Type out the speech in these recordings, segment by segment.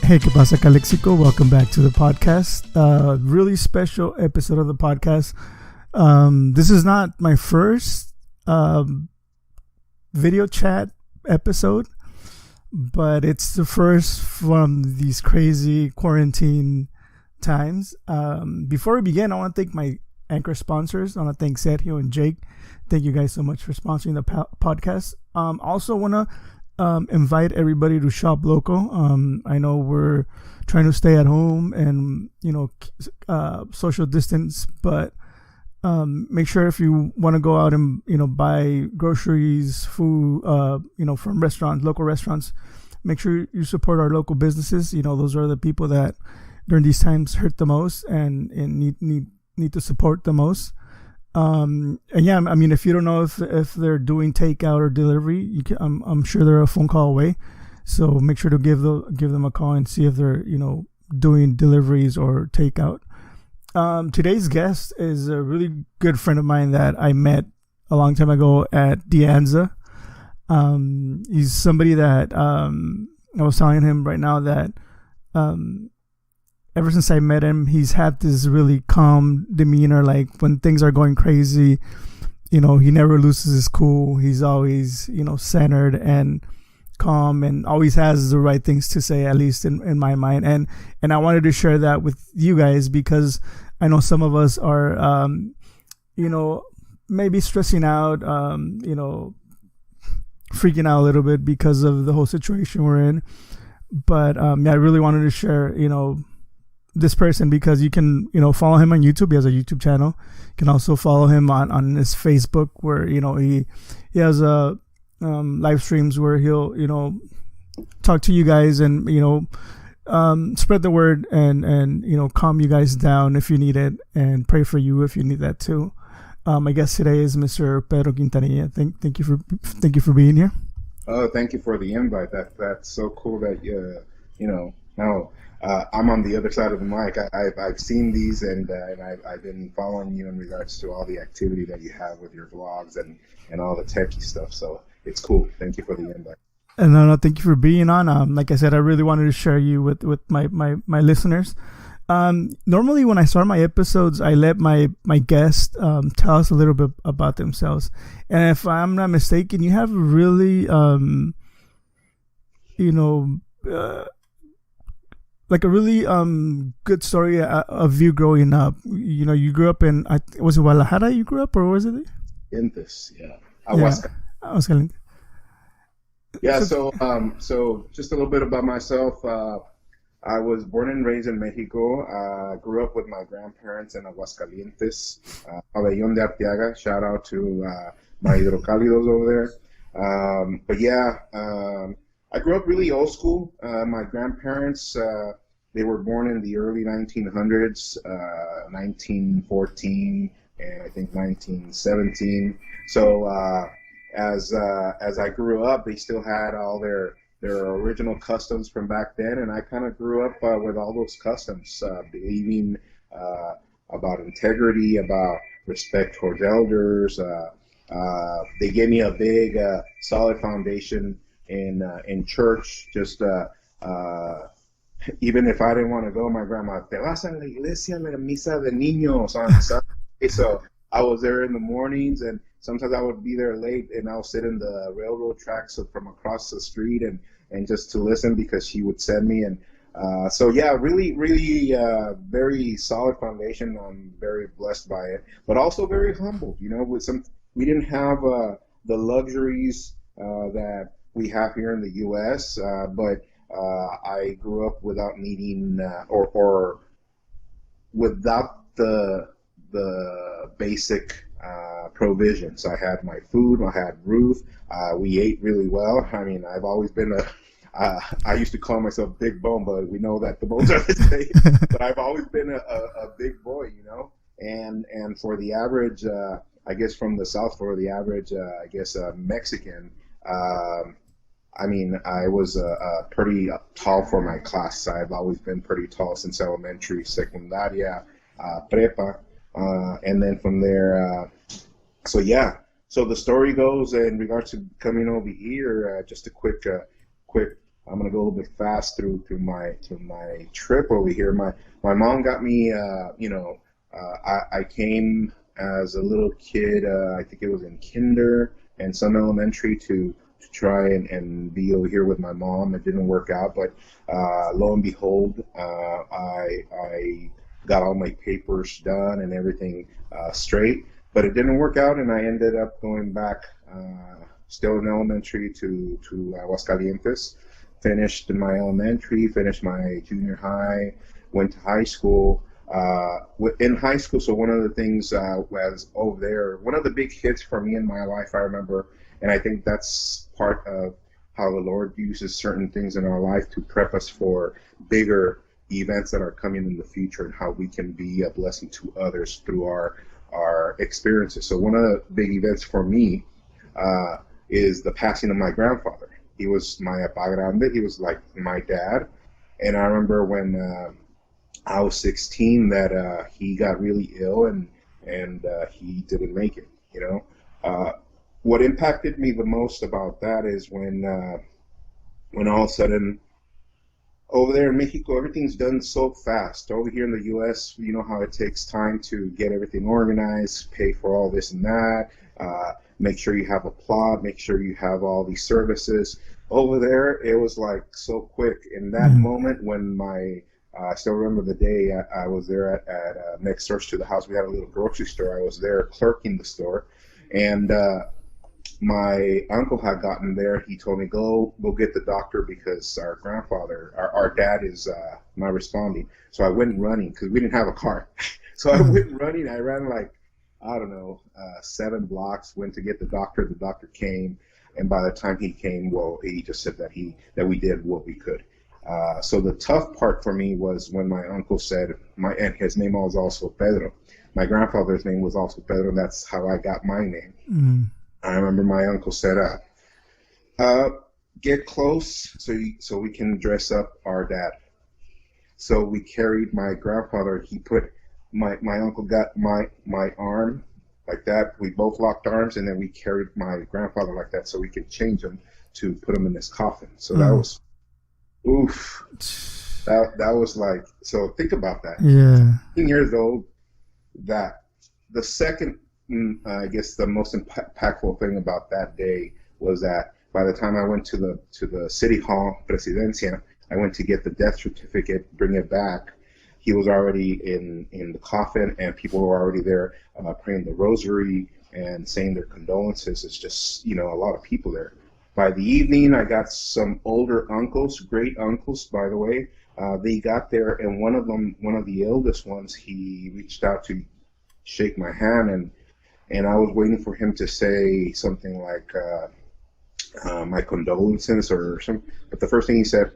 Hey, que pasa Calexico? Welcome back to the podcast. Really special episode of the podcast. This is not my first video chat episode, but it's the first from these crazy quarantine times. Before we begin, I want to thank my anchor sponsors. I want to thank Sergio and Jake. Thank you guys so much for sponsoring the podcast. Also want to invite everybody to shop local. I know we're trying to stay at home and social distance, but make sure if you want to go out and buy groceries, food, from restaurants, local restaurants, make sure you support our local businesses. Those are the people that during these times hurt the most and need to support the most. And yeah, I mean, if you don't know if they're doing takeout or delivery, I'm sure they're a phone call away. So make sure to give them a call and see if they're doing deliveries or takeout. Today's guest is a really good friend of mine that I met a long time ago at Dianza. He's somebody that I was telling him right now that ever since I met him, he's had this really calm demeanor. Like when things are going crazy, he never loses his cool. He's always, centered and calm and always has the right things to say, at least in my mind. And I wanted to share that with you guys because I know some of us are, maybe stressing out, freaking out a little bit because of the whole situation we're in. But I really wanted to share, this person because you can follow him on YouTube. He has a YouTube channel. You can also follow him on his Facebook where he has live streams where he'll talk to you guys and spread the word and calm you guys down if you need it and pray for you if you need that too. My guest today is Mr. Pedro Quintanilla. Thank you for being here. Oh, thank you for the invite. That's so cool that now I'm on the other side of the mic. I've seen these and I've been following you in regards to all the activity that you have with your vlogs and all the techie stuff. So it's cool. Thank you for the invite. And no, thank you for being on. Like I said, I really wanted to share you with my listeners. Normally when I start my episodes, I let my guests tell us a little bit about themselves. And if I'm not mistaken, you have really like a really good story of you growing up. You grew up in, was it Guadalajara you grew up, or was it? In this, yeah. Aguascalientes. Yeah, so just a little bit about myself. I was born and raised in Mexico. Grew up with my grandparents in Aguascalientes, Pabellón de Arteaga. Shout out to my hidrocálidos over there. But yeah, I grew up really old school. My grandparents, they were born in the early 1900s, 1914, and I think 1917. So as I grew up, they still had all their original customs from back then, and I kind of grew up with all those customs, believing about integrity, about respect towards elders. They gave me a big, solid foundation in church. Just even if I didn't want to go, my grandma, te vas a la iglesia, la misa de niños on Sunday. So I was there in the mornings, and sometimes I would be there late, and I'll sit in the railroad tracks from across the street and just to listen because she would send me. And so yeah, really very solid foundation. I'm very blessed by it, but also very humble. We didn't have the luxuries that we have here in the U.S., but I grew up without needing or without the basic provisions. I had my food, I had roof, we ate really well. I mean, I've always been I used to call myself Big Bone, but we know that the bones are the same. But I've always been a big boy, and for the average, I guess from the South, for the average, Mexican, I mean, I was pretty tall for my class. I've always been pretty tall since elementary, secundaria, prepa, and then from there, so yeah. So the story goes in regards to coming over here, just a quick I'm gonna go a little bit fast through my trip over here. My mom got me, I came as a little kid. I think it was in kinder and some elementary to try and be over here with my mom. It didn't work out, but lo and behold, I got all my papers done and everything straight. But it didn't work out, and I ended up going back, still in elementary, to Aguascalientes. Finished my elementary, finished my junior high, went to high school. In high school, so one of the things was over there, one of the big hits for me in my life, I remember, and I think that's part of how the Lord uses certain things in our life to prep us for bigger events that are coming in the future, and how we can be a blessing to others through our experiences. So one of the big events for me is the passing of my grandfather. He was my Apa Grande. He was like my dad. And I remember when I was 16 that he got really ill and he didn't make it. What impacted me the most about that is when all of a sudden over there in Mexico, everything's done so fast. Over here in the U.S., you know how it takes time to get everything organized, pay for all this and that, make sure you have a plot, make sure you have all these services. Over there, it was like so quick. In that moment when I still remember the day I was there at next door to the house. We had a little grocery store. I was there clerking the store, and my uncle had gotten there. He told me, go get the doctor because our grandfather, our dad is not responding. So I went running because we didn't have a car. So I went running. I ran like, I don't know, 7 blocks, went to get the doctor. The doctor came. And by the time he came, well, he just said that we did what we could. So the tough part for me was when my uncle said, and his name was also Pedro. My grandfather's name was also Pedro, and that's how I got my name. Mm. I remember my uncle said, get close so we can dress up our dad. So we carried my grandfather. He put my uncle got my arm like that. We both locked arms, and then we carried my grandfather like that so we could change him to put him in his coffin. So that was, oof. That was like, so think about that. Yeah. 15 years old, that the second, I guess the most impactful thing about that day was that by the time I went to the city hall, Presidencia, I went to get the death certificate, bring it back. He was already in the coffin, and people were already there praying the rosary and saying their condolences. It's just, a lot of people there. By the evening, I got some older uncles, great uncles, by the way. They got there, and one of the eldest ones, he reached out to shake my hand, and I was waiting for him to say something like my condolences or something. But the first thing he said,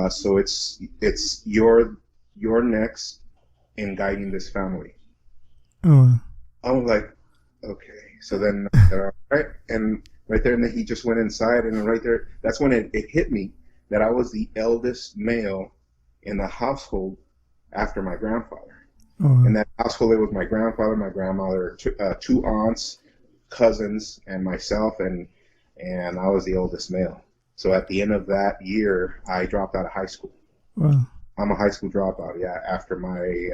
so it's you're next in guiding this family. Oh. I was like, okay. So then I said, all right. And right there, and then he just went inside, and right there, that's when it hit me that I was the eldest male in the household after my grandfather. Oh. In that household, it was my grandfather, my grandmother, 2 aunts, cousins, and myself, and I was the oldest male. So at the end of that year, I dropped out of high school. Wow. I'm a high school dropout, yeah, after my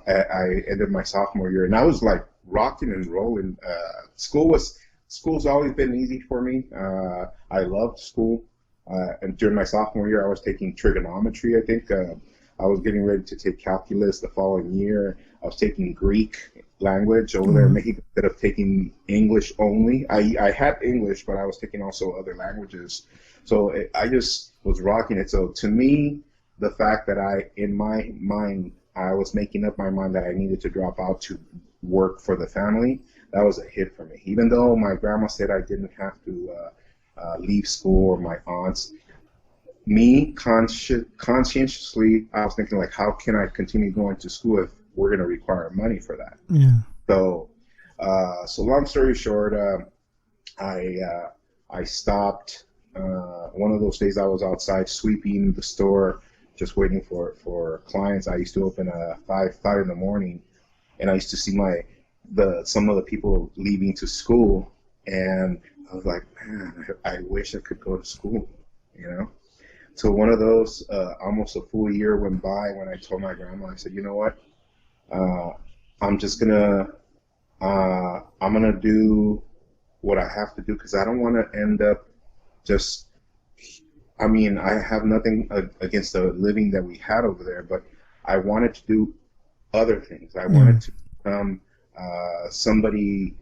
I ended my sophomore year, and I was like rocking and rolling. School's always been easy for me. I loved school, and during my sophomore year, I was taking trigonometry. I think I was getting ready to take calculus the following year. I was taking Greek language over there in Mexico instead of taking English only. I had English, but I was taking also other languages. So I just was rocking it. So to me, the fact that in my mind, I was making up my mind that I needed to drop out to work for the family, that was a hit for me. Even though my grandma said I didn't have to leave school, or my aunts, me conscientiously, I was thinking like, how can I continue going to school if we're going to require money for that? Yeah. So long story short, I stopped. One of those days I was outside sweeping the store, just waiting for clients. I used to open at 5 in the morning, and I used to see some of the people leaving to school, and I was like, man, I wish I could go to school, to one of those, almost a full year went by when I told my grandma, I said, you know what? Uh, I'm just gonna, I'm gonna do what I have to do because I don't want to end up just, I mean, I have nothing against the living that we had over there, but I wanted to do other things. I Yeah. wanted to become somebody.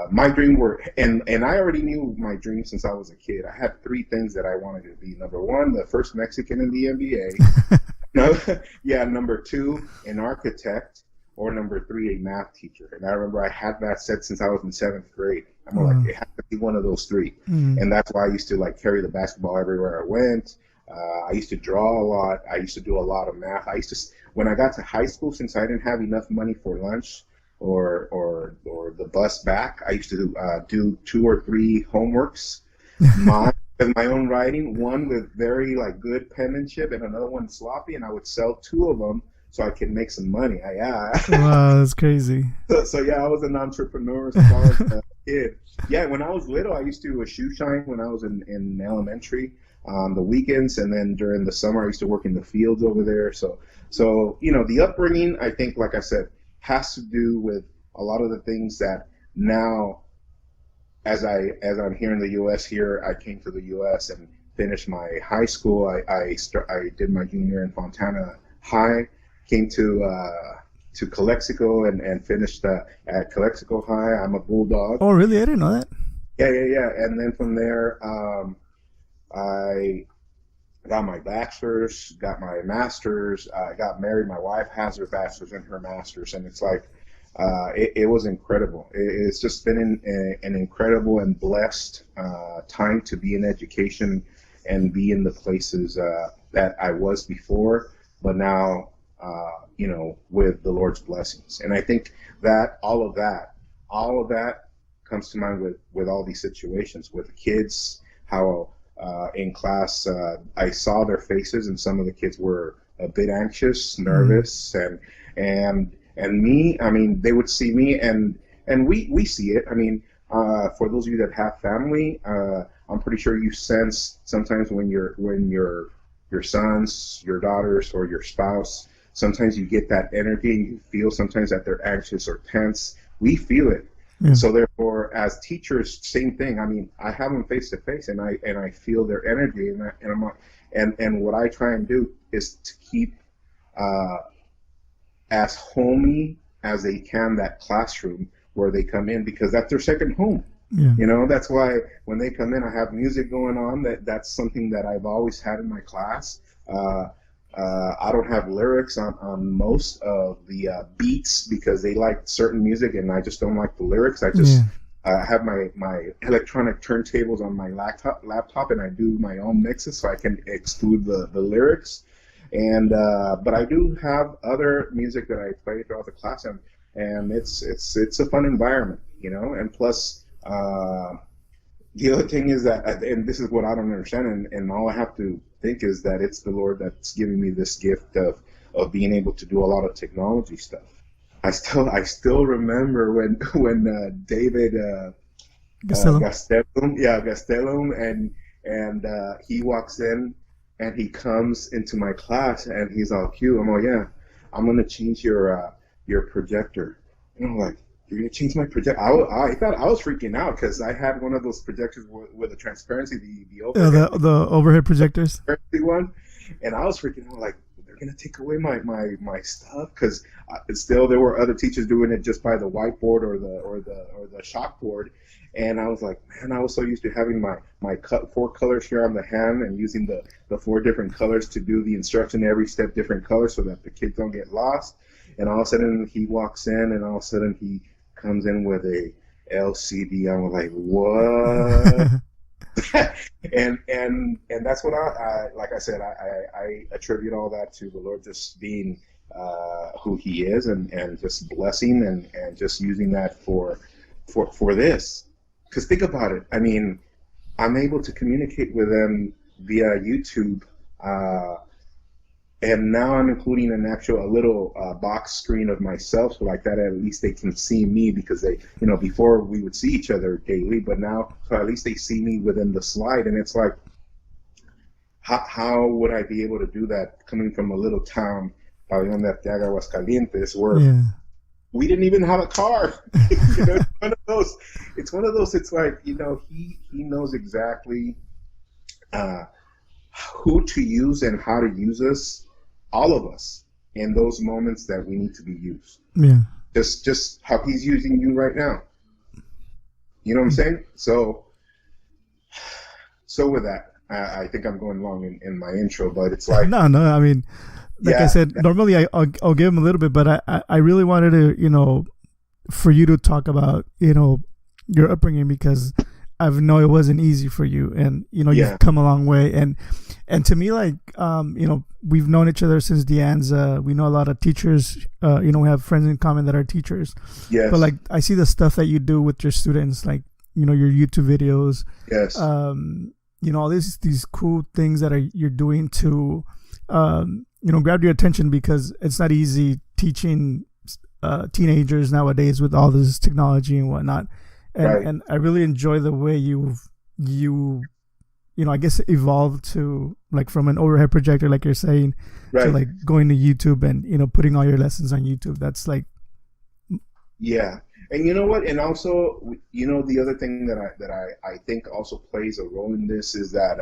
My dream were, and I already knew my dream since I was a kid. I had three things that I wanted to be. Number one, the first Mexican in the NBA. No, yeah. Number two, an architect, or number three, a math teacher. And I remember I had that set since I was in seventh grade. I'm like, it had to be one of those three. And that's why I used to like carry the basketball everywhere I went. I used to draw a lot. I used to do a lot of math. I used to, when I got to high school, since I didn't have enough money for lunch or the bus back, I used to do 2 or 3 homeworks, with my own writing, one with very like good penmanship and another one sloppy, and I would sell 2 of them so I could make some money. Wow, that's crazy. So yeah, I was an entrepreneur as far as a kid. Yeah, when I was little, I used to do a shoe shine when I was in elementary on the weekends, and then during the summer, I used to work in the fields over there. So you know, the upbringing, I think, like I said, has to do with a lot of the things that now, as I'm here in the U.S. here, I came to the U.S. and finished my high school. I did my junior in Fontana High, came to Calexico and finished at Calexico High. I'm a Bulldog. Oh, really? I didn't know that. Yeah. And then from there, I got my bachelor's, got my master's. I got married. My wife has her bachelor's and her master's, and it's like it was incredible. It's just been an incredible and blessed time to be in education and be in the places that I was before, but now, you know, with the Lord's blessings. And I think that all of that comes to mind with all these situations with the kids, how in class I saw their faces, and some of the kids were a bit anxious, nervous, and me, I mean, they would see me, and we see it. I mean, for those of you that have family, I'm pretty sure you sense sometimes when your sons, your daughters, or your spouse, sometimes you get that energy and you feel sometimes that they're anxious or tense. We feel it. Yeah. So therefore, as teachers, same thing. I mean, I have them face to face, and I feel their energy, and what I try and do is to keep as homey as they can that classroom where they come in, because that's their second home. Yeah. You know, that's why when they come in, I have music going on. That's something that I've always had in my class. I don't have lyrics on most of the beats because they like certain music and I just don't like the lyrics. I just have my electronic turntables on my laptop and I do my own mixes so I can exclude the lyrics. And but I do have other music that I play throughout the class, and it's a fun environment, you know. And plus, the other thing is that, and this is what I don't understand, and all I have to think is that it's the Lord that's giving me this gift of being able to do a lot of technology stuff. I still remember when David Gastelum, and he walks in and he comes into my class and he's all cute. I'm like, yeah, I'm gonna change your projector. And I'm like, you're gonna change my projector? I thought I was freaking out because I had one of those projectors with a transparency, the overhead, the overhead projectors, one, and I was freaking out like they're gonna take away my stuff, because still there were other teachers doing it just by the whiteboard or the chalkboard, and I was like, man, I was so used to having my 4 colors here on the hand and using the 4 different colors to do the instruction every step different colors so that the kids don't get lost. And all of a sudden he walks in, and all of a sudden he comes in with a LCD. I'm like, what? and that's what I like I said, I attribute all that to the Lord just being who He is, and just blessing and just using that for this. Because think about it. I mean, I'm able to communicate with them via YouTube. And now I'm including a little box screen of myself, so like that at least they can see me, because they, you know, before we would see each other daily, but now so at least they see me within the slide. And it's like, how would I be able to do that coming from a little town, Pabellón de Arteaga, Aguascalientes, where Yeah. we didn't even have a car. You know, it's one of those. It's one of those. It's like, you know, he knows exactly who to use and how to use us, all of us, in those moments that we need to be used. Yeah. Just how he's using you right now. You know what I'm saying? So with that, I think I'm going long in my intro, but it's like, No, I mean, like I said, normally I'll give him a little bit, but I really wanted to, you know, for you to talk about, you know, your upbringing, because I know it wasn't easy for you, and you know, you've come a long way, and to me, like, you know, we've known each other since De Anza. We know a lot of teachers. You know, we have friends in common that are teachers. Yes. But like, I see the stuff that you do with your students, like, you know, your YouTube videos. Yes. You know, all these cool things that you're doing to, you know, grab your attention, because it's not easy teaching teenagers nowadays with all this technology and whatnot. And I really enjoy the way you know, I guess evolved to, like, from an overhead projector, like you're saying, to like going to YouTube and, you know, putting all your lessons on YouTube. That's like, yeah. And you know what? And also, you know, the other thing that I think also plays a role in this is that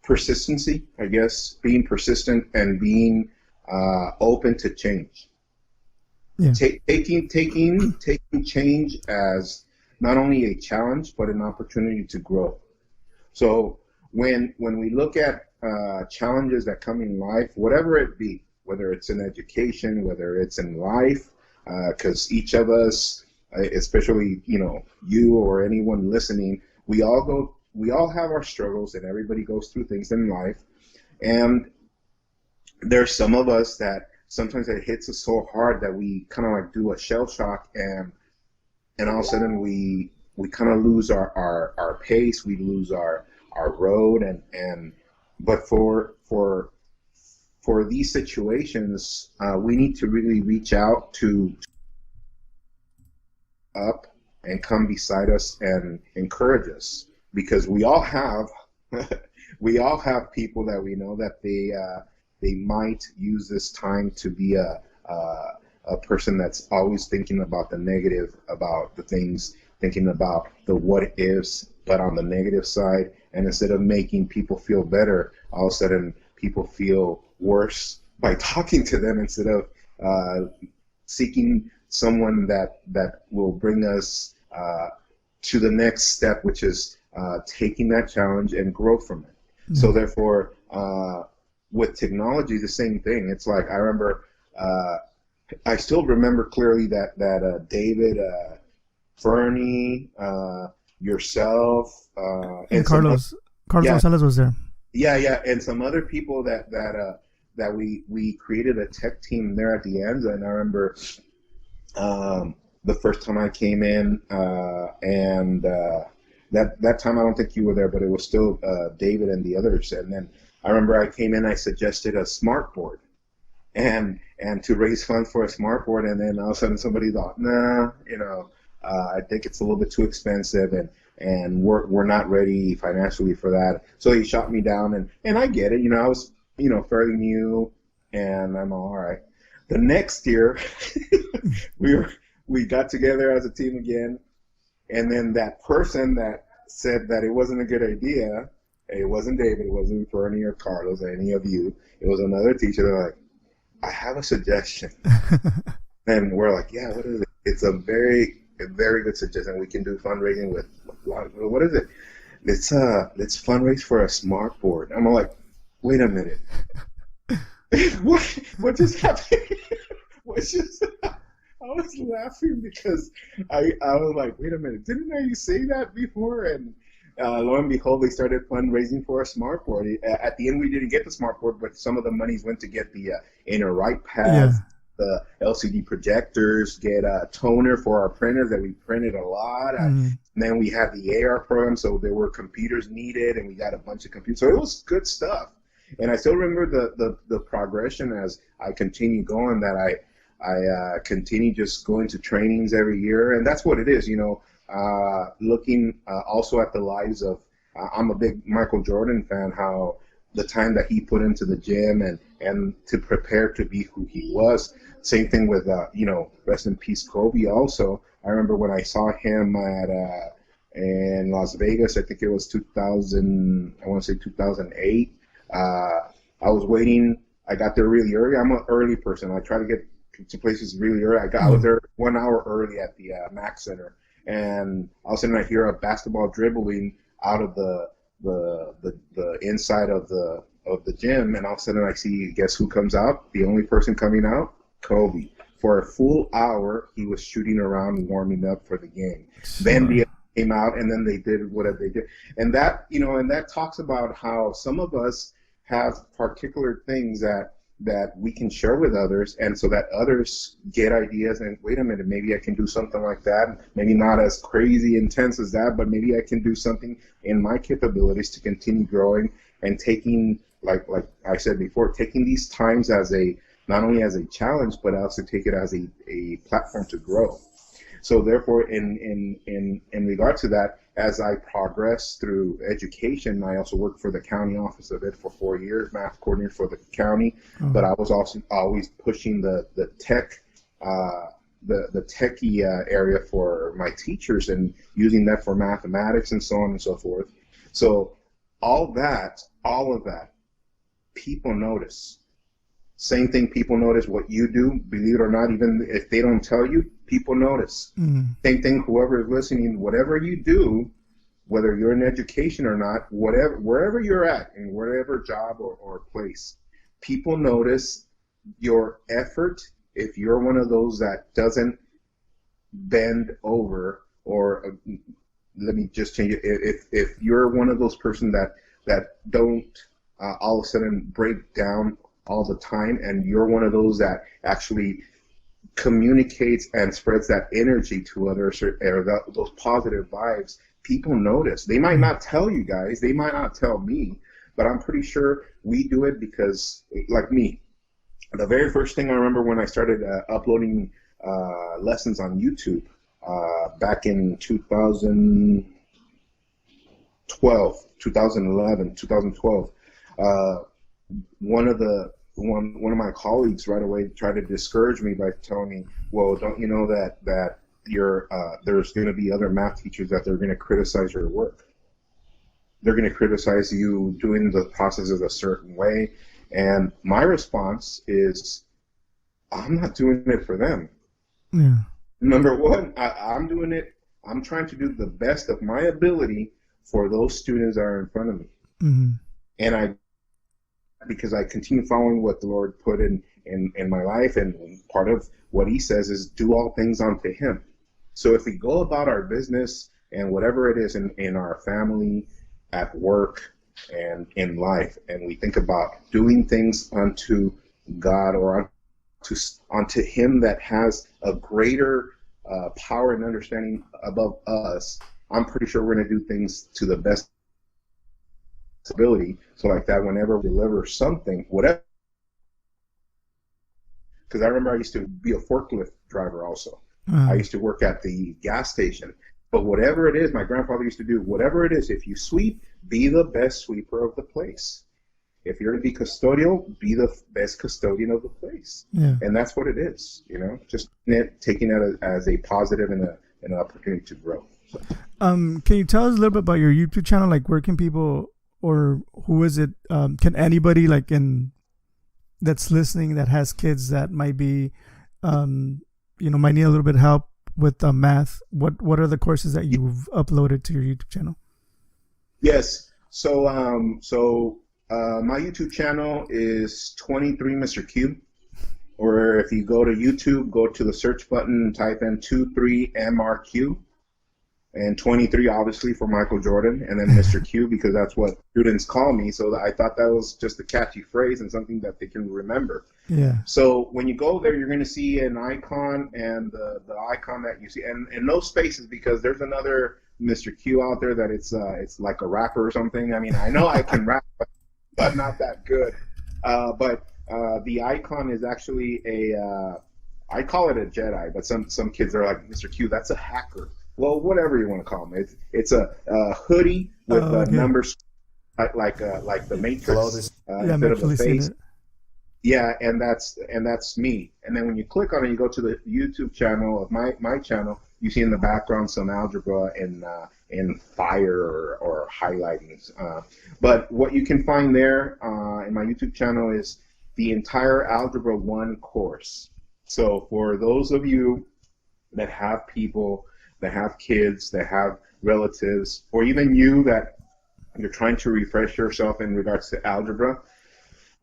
persistency, I guess, being persistent and being open to change. Yeah. Taking change as not only a challenge but an opportunity to grow. So when we look at challenges that come in life, whatever it be, whether it's in education, whether it's in life, because each of us, especially, you know, you or anyone listening, we all have our struggles, and everybody goes through things in life. And there's some of us that sometimes it hits us so hard that we kind of like do a shell shock, and all of a sudden we kind of lose our pace, we lose our road, but for these situations, we need to really reach out to up and come beside us and encourage us, because we all have people that we know that they might use this time to be a person that's always thinking about the negative, about the things, thinking about the what ifs, but on the negative side. And instead of making people feel better, all of a sudden people feel worse by talking to them, instead of seeking someone that will bring us to the next step, which is taking that challenge and grow from it. Mm-hmm. So therefore, with technology, the same thing. It's like, I remember, I still remember clearly that David, Fernie, yourself, and Carlos Gonzalez was there. Yeah, and some other people that we created a tech team there at the Anza. And I remember the first time I came in, and that time I don't think you were there, but it was still David and the others. And then I remember I came in, I suggested a smart board, and to raise funds for a smart board, and then all of a sudden somebody thought, nah, you know, I think it's a little bit too expensive, and we're not ready financially for that. So he shot me down, and I get it. You know, I was, you know, fairly new, and I'm all right. The next year, we got together as a team again, and then that person that said that it wasn't a good idea, it wasn't David, it wasn't Fernie or Carlos or any of you. It was another teacher. They're like, I have a suggestion. And we're like, yeah, what is it? It's a very good suggestion. We can do fundraising with, what is it? Let's fundraise for a smart board. I'm like, wait a minute. What just happened? I was laughing because I was like, wait a minute, didn't I say that before? And lo and behold, they started fundraising for a smart board. At the end, we didn't get the smart board, but some of the monies went to get the inner right pads, the LCD projectors, get a toner for our printers that we printed a lot. And then we had the AR program, so there were computers needed, and we got a bunch of computers. So it was good stuff. And I still remember the progression as I continued going, that I continue just going to trainings every year. And that's what it is, you know, looking also at the lives of I'm a big Michael Jordan fan. How the time that he put into the gym and to prepare to be who he was. Same thing with rest in peace Kobe. Also, I remember when I saw him at in Las Vegas. I think it was 2000. I want to say 2008. I was waiting. I got there really early. I'm an early person. I try to get to places really early. I was there 1 hour early at the Mac Center, and all of a sudden I hear a basketball dribbling out of the inside of the gym, and all of a sudden I see, guess who comes out? The only person coming out, Kobe. For a full hour, he was shooting around, warming up for the game. Then the came out, and then they did whatever they did, and that talks about how some of us have particular things that we can share with others, and so that others get ideas and wait a minute, maybe I can do something like that, maybe not as crazy intense as that, but maybe I can do something in my capabilities to continue growing and taking, like I said before, taking these times as not only as a challenge, but also take it as a platform to grow. So therefore, in regard to that, as I progress through education, I also worked for the county office of it for 4 years, math coordinator for the county. Mm-hmm. But I was also always pushing the tech, the techie area for my teachers and using that for mathematics and so on and so forth. So all of that, people notice. Same thing, people notice what you do, believe it or not, even if they don't tell you, people notice. Mm-hmm. Same thing, whoever is listening, whatever you do, whether you're in education or not, wherever you're at, in whatever job or place, people notice your effort. If you're one of those that doesn't bend over, or let me just change it, if you're one of those person that don't all of a sudden break down all the time, and you're one of those that actually communicates and spreads that energy to others, or those positive vibes, people notice. They might not tell you guys, they might not tell me, but I'm pretty sure we do it because, like me, the very first thing I remember when I started uploading lessons on YouTube back in 2012, 2011, 2012, one of my colleagues right away tried to discourage me by telling me, well, don't you know that there's going to be other math teachers that they're going to criticize your work. They're going to criticize you doing the processes a certain way. And my response is, I'm not doing it for them. Yeah. Number one, I'm doing it. I'm trying to do the best of my ability for those students that are in front of me. Mm-hmm. And because I continue following what the Lord put in my life, and part of what he says is do all things unto him. So if we go about our business and whatever it is in our family, at work, and in life, and we think about doing things unto God or unto him that has a greater power and understanding above us, I'm pretty sure we're going to do things to the best ability. So like that, whenever we deliver something, whatever, because I remember I used to be a forklift driver also. I used to work at the gas station. But whatever it is, my grandfather used to do, whatever it is, if you sweep, be the best sweeper of the place. If you're going to be custodial, be the best custodian of the place. Yeah. And that's what it is, just taking it as a positive and an opportunity to grow. So. Can you tell us a little bit about your YouTube channel? Like, where can people, or who is it? Can anybody that's listening that has kids that might be, might need a little bit of help with math? What are the courses that you've uploaded to your YouTube channel? Yes. So my YouTube channel is 23 Mr. Q. Or if you go to YouTube, go to the search button and type in 23MRQ. And 23, obviously, for Michael Jordan, and then Mr. Q, because that's what students call me. So I thought that was just a catchy phrase and something that they can remember. Yeah. So when you go there, you're going to see an icon, and the icon that you see, and no spaces, because there's another Mr. Q out there that it's like a rapper or something. I mean, I know I can rap, but not that good. But the icon is actually I call it a Jedi, but some kids are like, Mr. Q, that's a hacker. well, whatever you want to call them. It's a hoodie with Okay. numbers like the Matrix Yeah, I'm instead of a actually seeing face. it. Yeah, and that's me. And then when you click on it, you go to the YouTube channel of my channel. You see in the background some algebra in fire or highlighting. But what you can find there in my YouTube channel is the entire Algebra 1 course. So for those of you that have people, that have kids, that have relatives, or even you that you're trying to refresh yourself in regards to algebra,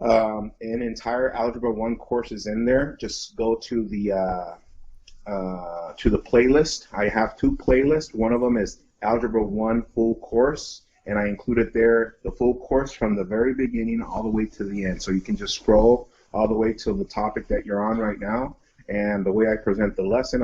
an entire Algebra 1 course is in there. Just go to the playlist. I have two playlists. One of them is Algebra 1 full course, and I included there the full course from the very beginning all the way to the end. So you can just scroll all the way to the topic that you're on right now. And the way I present the lesson,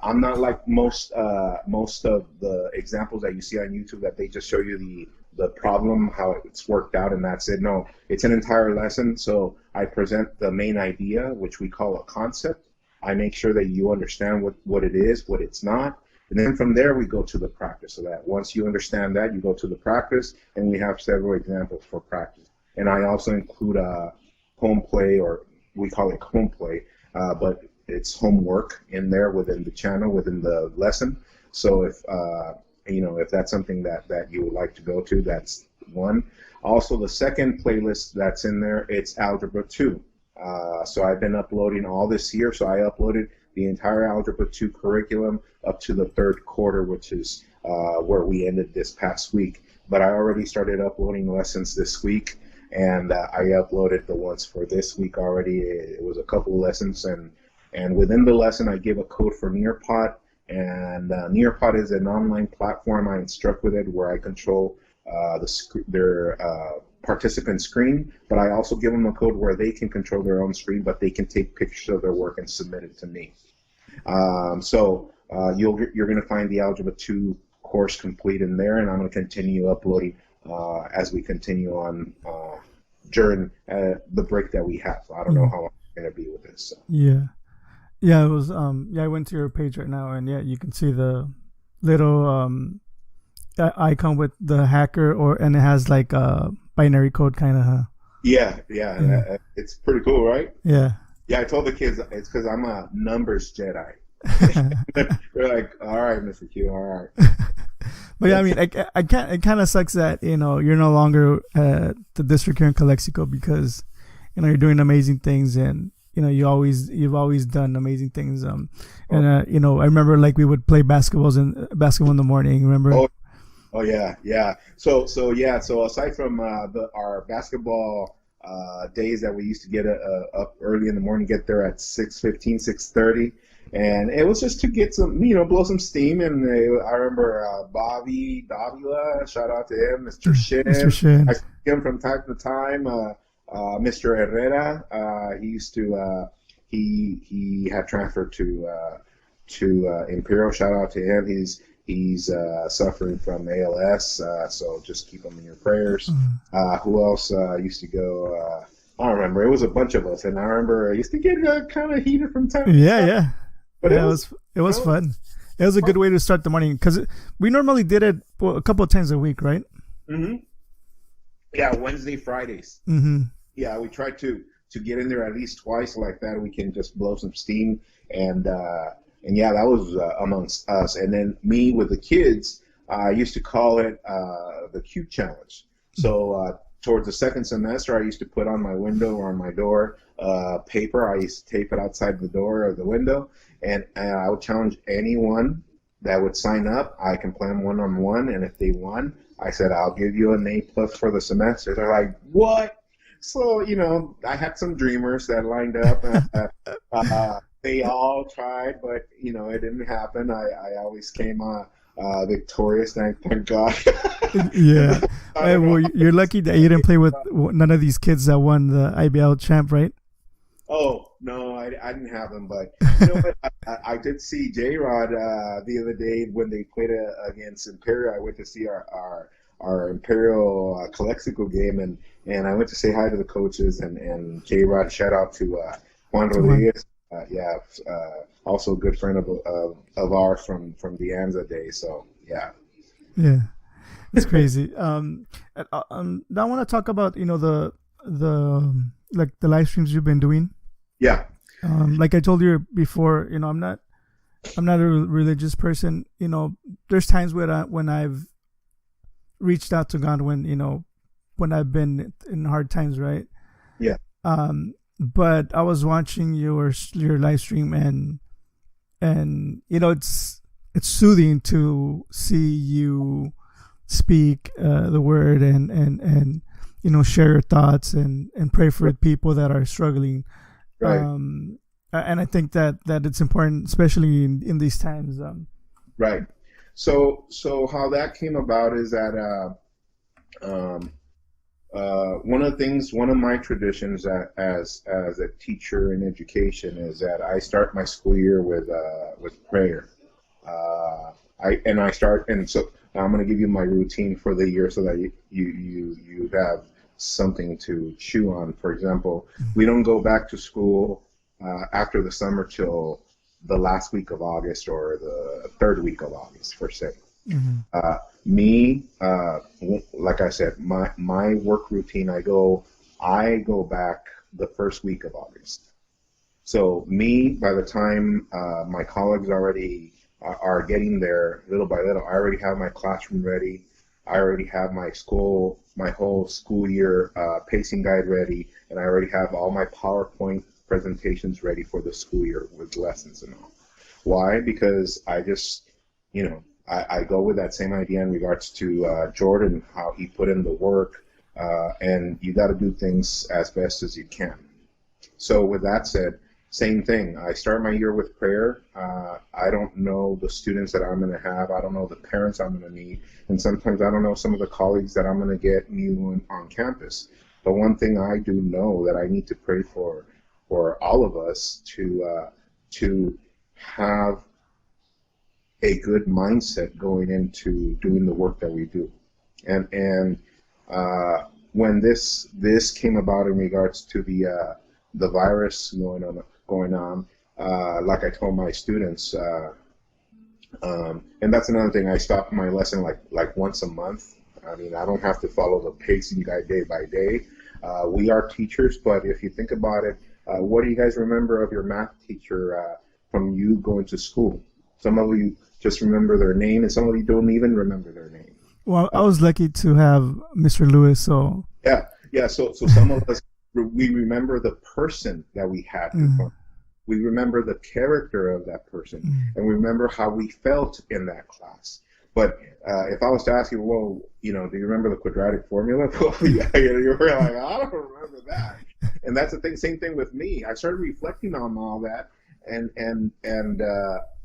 I'm not like most of the examples that you see on YouTube that they just show you the problem, how it's worked out, and that's it. No, it's an entire lesson. So I present the main idea, which we call a concept. I make sure that you understand what it is, what it's not. And then from there, we go to the practice. So that once you understand that, you go to the practice, and we have several examples for practice. And I also include a home play, or we call it home play, but it's homework in there within the channel, within the lesson. So if that's something that you would like to go to, that's one. Also, the second playlist that's in there, it's Algebra 2. So I've been uploading all this year. So I uploaded the entire Algebra 2 curriculum up to the third quarter, which is where we ended this past week. But I already started uploading lessons this week, and I uploaded the ones for this week already. It was a couple of lessons, and within the lesson, I give a code for Nearpod. And Nearpod is an online platform I instruct with it where I control their participant screen, but I also give them a code where they can control their own screen, but they can take pictures of their work and submit it to me. You're going to find the Algebra 2 course complete in there, and I'm going to continue uploading as we continue on during the break that we have. So I don't know how long I'm going to be with this. So. Yeah. Yeah, it was. I went to your page right now, and yeah, you can see the little icon with the hacker, and it has like a binary code kind of. Huh? Yeah. It's pretty cool, right? Yeah. Yeah, I told the kids it's because I'm a numbers Jedi. They're like, all right, Mr. Q, all right. But yeah, I mean, I can't. It kind of sucks that you're no longer at the district here in Calexico because you're doing amazing things and. You've always done amazing things. I remember like we would play basketball in the morning. Remember? Oh yeah. So aside from our basketball days that we used to get up early in the morning, get there at 6:15, 6:30, and it was just to get some, blow some steam. And I remember Bobby Davila, shout out to him, Mr. Shin. Mr. Shin. I see him from time to time. Mr. Herrera, he used to he had transferred to Imperial. Shout out to him. He's suffering from ALS, so just keep him in your prayers. Who else used to go? I don't remember. It was a bunch of us, and I remember I used to get kind of heated from time to time. Yeah. But it was fun. It was a good way to start the morning because we normally did it a couple of times a week, right? Mm-hmm. Yeah, Wednesday, Fridays. Mm-hmm. Yeah, we try to get in there at least twice like that. We can just blow some steam, and yeah, that was amongst us. And then me with the kids, I used to call it the Q Challenge. So towards the second semester, I used to put on my window or on my door paper. I used to tape it outside the door or the window, and I would challenge anyone that would sign up. I can play them one-on-one, and if they won, I said, I'll give you an A+ for the semester. They're like, what? So, I had some dreamers that lined up. They all tried, but, it didn't happen. I always came victorious, thank God. Yeah. Well, you're lucky that you didn't play with none of these kids that won the IBL champ, right? Oh, no, I didn't have them, but what? I did see J-Rod the other day when they played against Imperial. I went to see our Imperial Calexico game, and I went to say hi to the coaches, and J-Rod, shout out to Juan Rodriguez. Yeah, also a good friend of ours from the Anza days. So yeah, Yeah, it's crazy. Now I want to talk about like the live streams you've been doing. yeah, Like I told you before, I'm not a religious person. There's times when I've reached out to God when I've been in hard times, right? yeah, But I was watching your live stream, and it's soothing to see you speak the word, and share your thoughts, and pray for right, people that are struggling. right, And I think that it's important, especially in these times. right. So how that came about is that um, one of my traditions as a teacher in education is that I start my school year with prayer. I start, and so I'm going to give you my routine for the year so that you have something to chew on. For example, we don't go back to school after the summer till the last week of August or the third week of August, per se. Mm-hmm. Me, like I said, my work routine, I go back the first week of August. So me, by the time my colleagues already are getting there little by little, I already have my classroom ready. I already have my whole school year pacing guide ready, and I already have all my PowerPoint presentations ready for the school year with lessons and all. Why? Because I just, I go with that same idea in regards to Jordan, how he put in the work, and you got to do things as best as you can. So with that said, same thing. I start my year with prayer. I don't know the students that I'm going to have. I don't know the parents I'm going to meet. And sometimes I don't know some of the colleagues that I'm going to get new on campus. But one thing I do know that I need to pray for all of us to have a good mindset going into doing the work that we do. And when this came about in regards to the virus going on, like I told my students, and that's another thing. I stop my lesson like once a month. I mean, I don't have to follow the pacing guide day by day. We are teachers, but if you think about it, what do you guys remember of your math teacher from you going to school? Some of you just remember their name, and some of you don't even remember their name. Well, I was lucky to have Mr. Lewis, so Yeah. So some of us, we remember the person that we had in front. We remember the character of that person, and we remember how we felt in that class. But if I was to ask you, well, do you remember the quadratic formula? Well, yeah, you were like, I don't remember that. And that's the thing. Same thing with me. I started reflecting on all that, and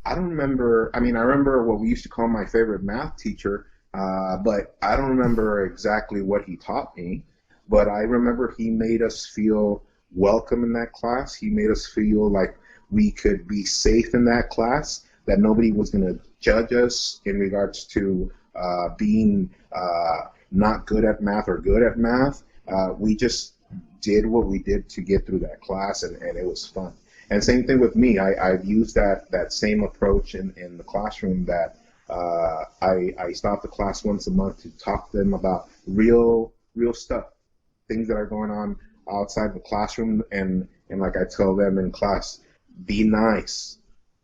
I don't remember. I mean, I remember what we used to call my favorite math teacher, but I don't remember exactly what he taught me. But I remember he made us feel welcome in that class. He made us feel like we could be safe in that class, that nobody was going to judge us in regards to being not good at math or good at math. We just did what we did to get through that class, and it was fun. And same thing with me. I've used that same approach in the classroom, that I stop the class once a month to talk to them about real stuff, things that are going on outside the classroom, and like I tell them in class, be nice.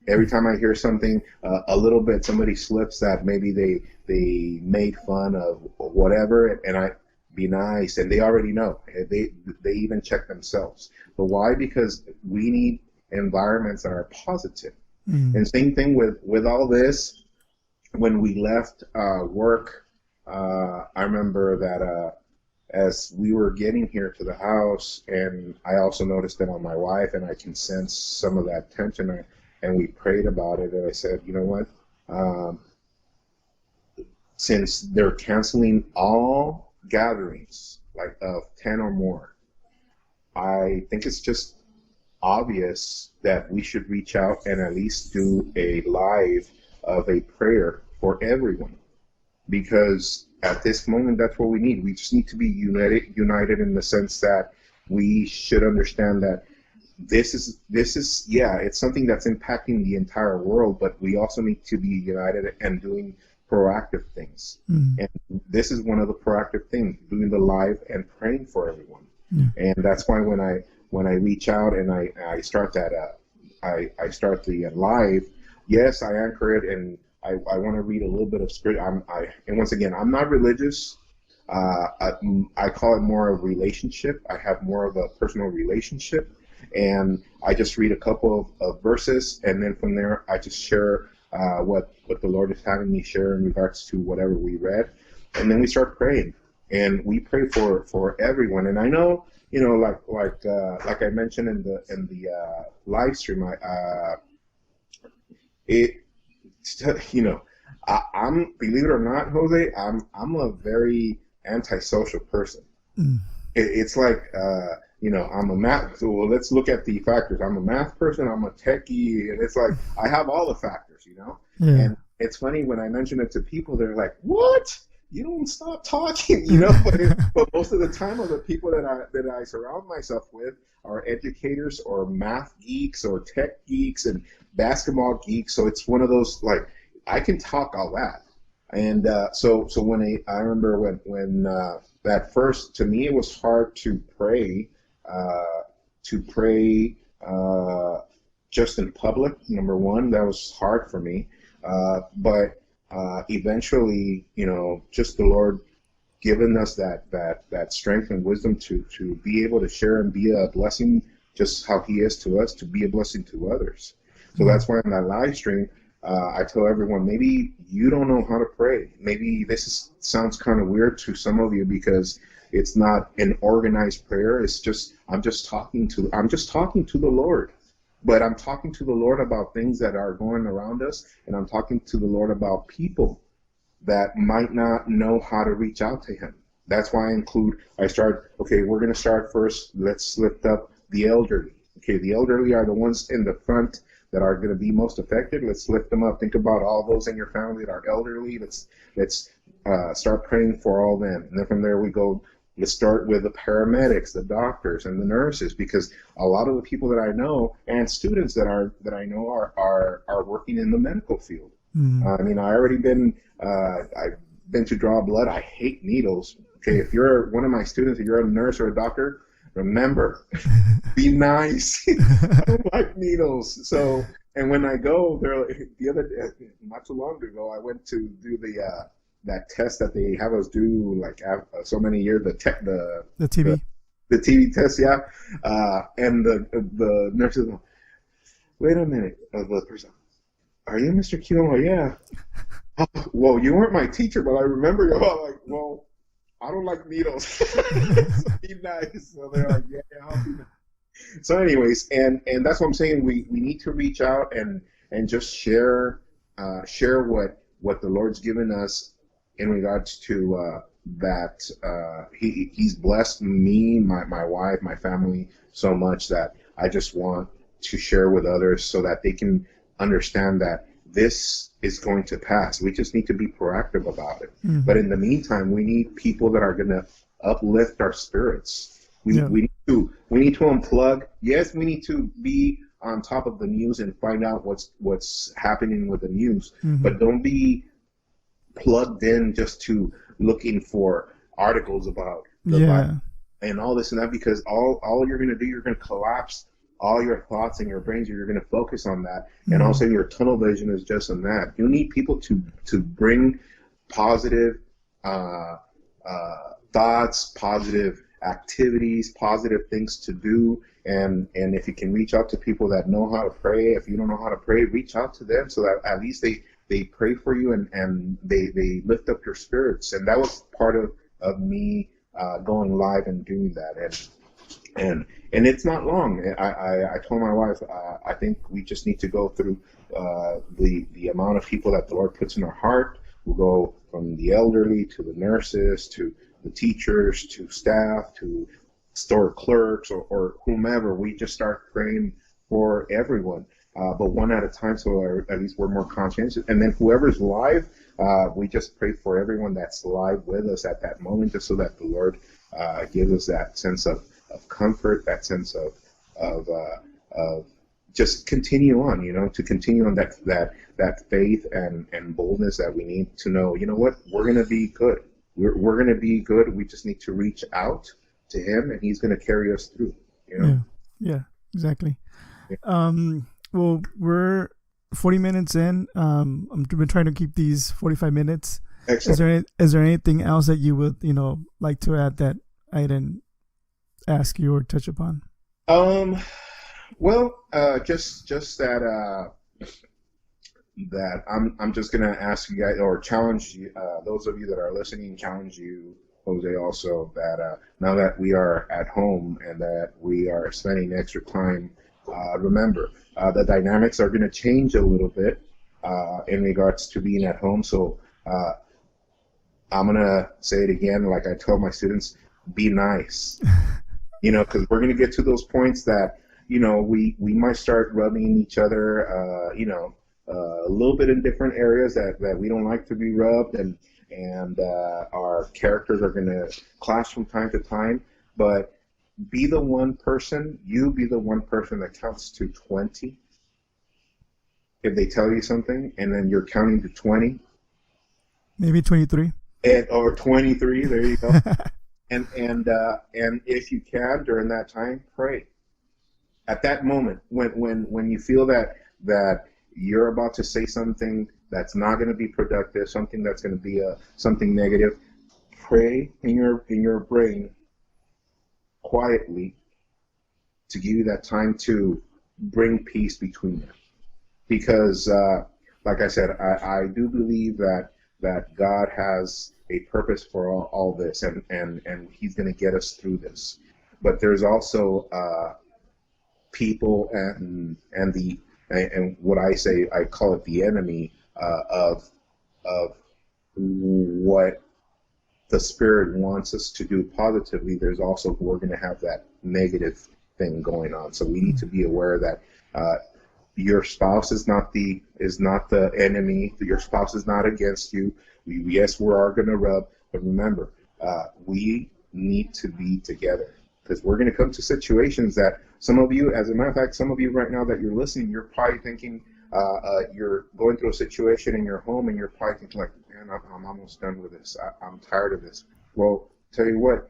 Every time I hear something a little bit, somebody slips that maybe they made fun of whatever, and I be nice, and they already know. They even check themselves. But why? Because we need environments that are positive. And same thing with all this. When we left work, I remember that as we were getting here to the house, and I also noticed it on my wife, and I can sense some of that tension, and we prayed about it, and I said, you know what? Since they're canceling all gatherings, like of 10 or more, I think it's just obvious that we should reach out and at least do a live of a prayer for everyone, because at this moment that's what we need. We just need to be united in the sense that we should understand that this is yeah, it's something that's impacting the entire world, but we also need to be united and doing proactive things. And this is one of the proactive things, doing the live and praying for everyone. And that's why when I reach out and I start that I start the live, yes, I anchor it, and I want to read a little bit of script. And once again, I'm not religious. I call it more of relationship. I have more of a personal relationship, and I just read a couple of verses, and then from there I just share what the Lord is having me share in regards to whatever we read, and then we start praying, and we pray for everyone. And I know, like I mentioned in the live stream, I'm, believe it or not, Jose, I'm a very antisocial person. It's like, I'm a math. So let's look at the factors. I'm a math person. I'm a techie, and it's like I have all the factors, And it's funny when I mention it to people, they're like, "What? You don't stop talking," But most of the time, of the people that I surround myself with are educators or math geeks or tech geeks and basketball geeks. So it's one of those, like, I can talk all that. And so when I remember when that first, to me, it was hard to pray just in public. Number one, that was hard for me. But eventually, just the Lord giving us that strength and wisdom to be able to share and be a blessing, just how He is to us, to be a blessing to others. So that's why on that live stream, I tell everyone, maybe you don't know how to pray. Maybe sounds kind of weird to some of you because it's not an organized prayer. It's just I'm just talking to the Lord. But I'm talking to the Lord about things that are going around us, and I'm talking to the Lord about people that might not know how to reach out to Him. That's why we're going to start first. Let's lift up the elderly. Okay, the elderly are the ones in the front that are going to be most affected. Let's lift them up. Think about all those in your family that are elderly. Let's start praying for all them. And then from there we go. Let's start with the paramedics, the doctors, and the nurses, because a lot of the people that I know and students that I know are working in the medical field. I mean, I've been to draw blood. I hate needles. Okay, if you're one of my students, if you're a nurse or a doctor, remember, be nice. I don't like needles. So, and when I go there, the other day, not too long ago, I went to do that test that they have us do, like so many years, the TB. The TB test, yeah. And the nurses go, "Wait a minute," the person, "Are you Mr. Q?" I'm like, "Yeah." "Oh, well, you weren't my teacher, but I remember you." I'm like, "Well, I don't like needles." So be nice. So they're like, "Yeah, I'll be nice." So anyways, and that's what I'm saying. We need to reach out and just share what the Lord's given us in regards to that. He's blessed me, my wife, my family so much that I just want to share with others so that they can understand that this is going to pass. We just need to be proactive about it. But in the meantime, we need people that are going to uplift our spirits. We need to unplug. Yes, we need to be on top of the news and find out what's happening with the news. But don't be plugged in just to looking for articles about the Bible and all this and that, because all you're going to do, you're going to collapse all your thoughts in your brains. You're going to focus on that, and also your tunnel vision is just on that. You need people to bring positive thoughts, positive activities, positive things to do. And if you can reach out to people that know how to pray, if you don't know how to pray, reach out to them so that at least they pray for you and they lift up your spirits. And that was part of me going live and doing that. And it's not long. I told my wife, I think we just need to go through the amount of people that the Lord puts in our heart. We'll go from the elderly to the nurses to the teachers to staff to store clerks or whomever. We just start praying for everyone. But one at a time, so at least we're more conscientious. And then whoever's live, we just pray for everyone that's live with us at that moment, just so that the Lord gives us that sense of comfort, that sense of of just continue on, to continue on that faith and boldness that we need to know, what, we're going to be good. We're going to be good. We just need to reach out to him, and he's going to carry us through, Yeah, exactly. Yeah. Well, we're 40 minutes in. I've been trying to keep these 45 minutes. Excellent. Is there anything else that you would, like to add that I didn't ask you or touch upon? Well, just that I'm just gonna ask you guys, or challenge you, those of you that are listening, challenge you, Jose, also, that now that we are at home and that we are spending extra time, remember, the dynamics are going to change a little bit in regards to being at home. So I'm going to say it again, like I tell my students, be nice, because we're going to get to those points that, we might start rubbing each other, a little bit in different areas that we don't like to be rubbed, and our characters are going to clash from time to time. But be the one person that counts to 20 if they tell you something, and then you're counting to 20. Maybe 23. Or 23, there you go. and if you can, during that time, pray. At that moment, when you feel that you're about to say something that's not going to be productive, something that's going to be something negative, pray in your brain quietly to give you that time to bring peace between them. Because, like I said, I do believe that God has a purpose for all this, and he's going to get us through this. But there's also people and what I call it the enemy of what the Spirit wants us to do positively. There's also, we're going to have that negative thing going on. So we need to be aware that your spouse is not the enemy. Your spouse is not against you. Yes, we are going to rub, but remember, we need to be together, because we're going to come to situations that some of you, as a matter of fact, some of you right now that you're listening, you're probably thinking, you're going through a situation in your home, and you're probably thinking like, man, I'm almost done with this. I'm tired of this. Well, tell you what,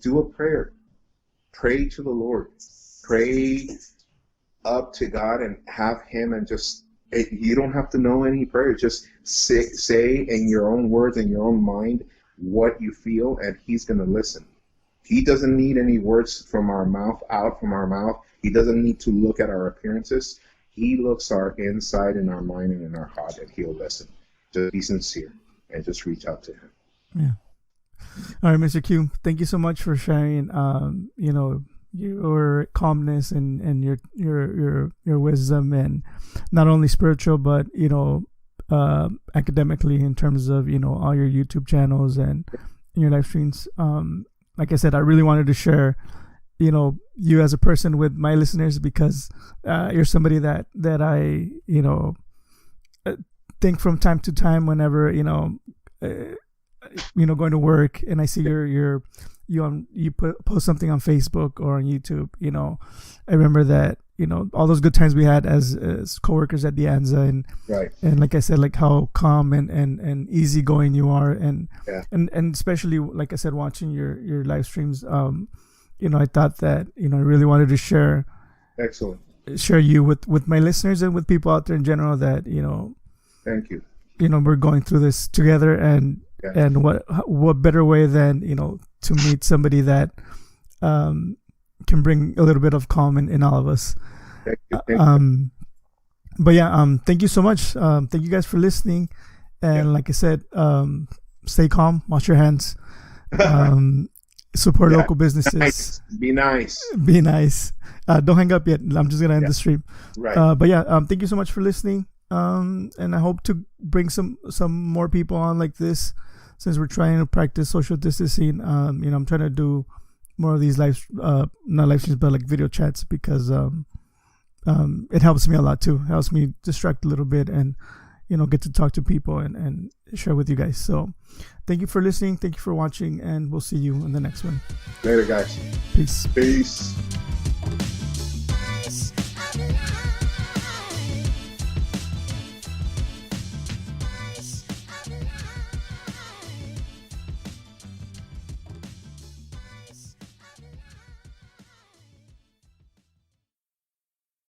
do a prayer. Pray to the Lord. Pray up to God and have him, and just, you don't have to know any prayer. Just say in your own words, in your own mind, what you feel, and he's going to listen. He doesn't need any words from our mouth, out from our mouth. He doesn't need to look at our appearances. He looks our inside in our mind and in our heart, and he'll listen. Just be sincere and just reach out to him. Yeah. All right, Mr. Q, thank you so much for sharing, your calmness and your wisdom, and not only spiritual, but, academically, in terms of, all your YouTube channels and your live streams. Like I said, I really wanted to share, you as a person with my listeners, because you're somebody that I, think from time to time whenever, going to work, and I see you post something on Facebook or on YouTube. I remember that, all those good times we had as coworkers at the Anza, and right. And like I said, like how calm and easygoing you are, and yeah. and especially, like I said, watching your live streams, I thought that, I really wanted to share you with my listeners and with people out there in general, that, thank you. We're going through this together, and yes. And what better way than, to meet somebody that can bring a little bit of calm in all of us. Thank you. But yeah, thank you so much. Thank you guys for listening. And like I said, stay calm, wash your hands, support local businesses. Be nice. Be nice. Don't hang up yet. I'm just gonna end the stream. Right. But yeah, thank you so much for listening. And I hope to bring some more people on like this, since we're trying to practice social distancing. I'm trying to do more of these not live streams, but like video chats, because it helps me a lot too. It helps me distract a little bit, and get to talk to people and share with you guys. So thank you for listening, thank you for watching, and we'll see you in the next one. Later, guys. Peace.